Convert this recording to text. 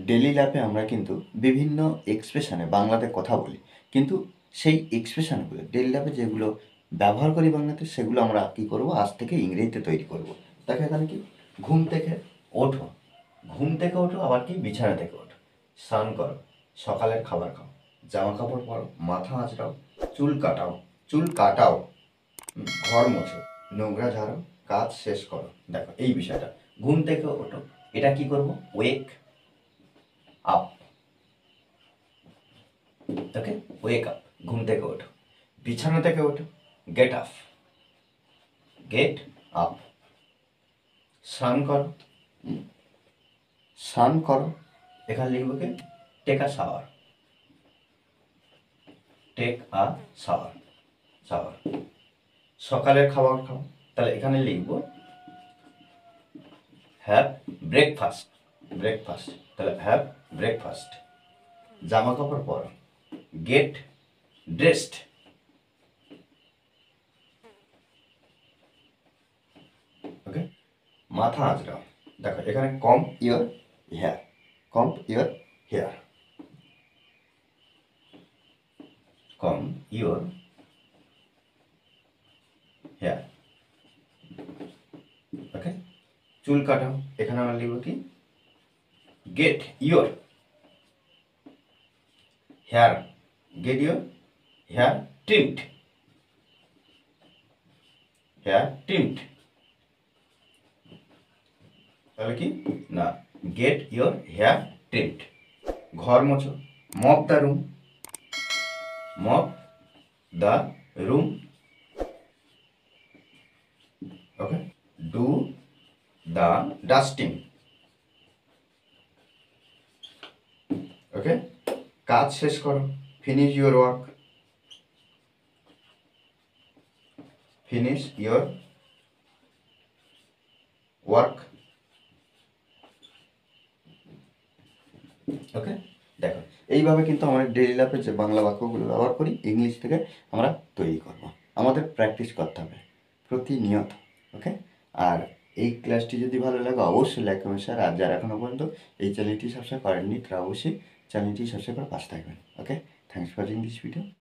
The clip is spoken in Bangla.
ডেলি লাইফে আমরা কিন্তু বিভিন্ন এক্সপ্রেশনে বাংলাতে কথা বলি, কিন্তু সেই এক্সপ্রেশনগুলো ডেলি লাইফে যেগুলো ব্যবহার করি বাংলাতে, সেগুলো আমরা কী করবো, আজ থেকে ইংরেজিতে তৈরি করব। দেখো এখানে কি, ঘুম থেকে ওঠো, ঘুম থেকে ওঠো, আবার কি বিছানা থেকে ওঠো, স্নান করো, সকালের খাবার খাও, জামা কাপড় পরো, মাথা আঁচড়াও, চুল কাটাও, ঘর মোছো, নোংরা ঝাড়ো, কাজ শেষ করো। দেখো এই বিষয়টা, ঘুম থেকে ওঠো, এটা কি করব, ওয়েক আপ। ওকে, ওয়েক আপ, ঘুম থেকে ওঠো। বিছানা থেকে ওঠো, গেট আপ, গেট আপ। স্নান করো, স্নান করো, এখানে লিখবো কি, take a shower, take a shower, shower. সকালের খাবার খাও, তাহলে এখানে লিখবো হ্যাভ ব্রেকফাস্ট, ব্রেকফাস্ট, তাহলে হ্যাভ ব্রেকফাস্ট। জামা কাপড় পরো, গেট ড্রেসড। ওকে, মাথা আঁচড়াও, দেখো এখানে comb your hair, comb your hair, comb your hair. Okay, চুল কাটাও, এখানে আমরা লিখব কি, get your hair, get your hair trimmed, hair trimmed. তাহলে কি না, গেট ইয়োর হেয়ার ট্রিমড। ঘর মোছো, mop the room, mop the room. Okay, do the dusting. Okay, কাজ শেষ করো, finish your work, finish your work. Okay, দেখো এইভাবে কিন্তু আমরা ডেইলি লাইফে যে বাংলা বাক্যগুলো ব্যবহার করি, ইংলিশ থেকে আমরা তৈরি করব। আমাদের প্র্যাকটিস করতে হবে প্রতিনিয়ত। ওকে, আর এই ক্লাসটি যদি ভালো লাগে অবশ্যই লাইক কমেন্ট শেয়ার। আর যারা এখনও পর্যন্ত এই চ্যানেলটি সাবস্ক্রাইব করেননি তারা অবশ্যই চ্যানেলটি সাবস্ক্রাইব করে পাশে থাকবেন। Okay, thanks for watching this video.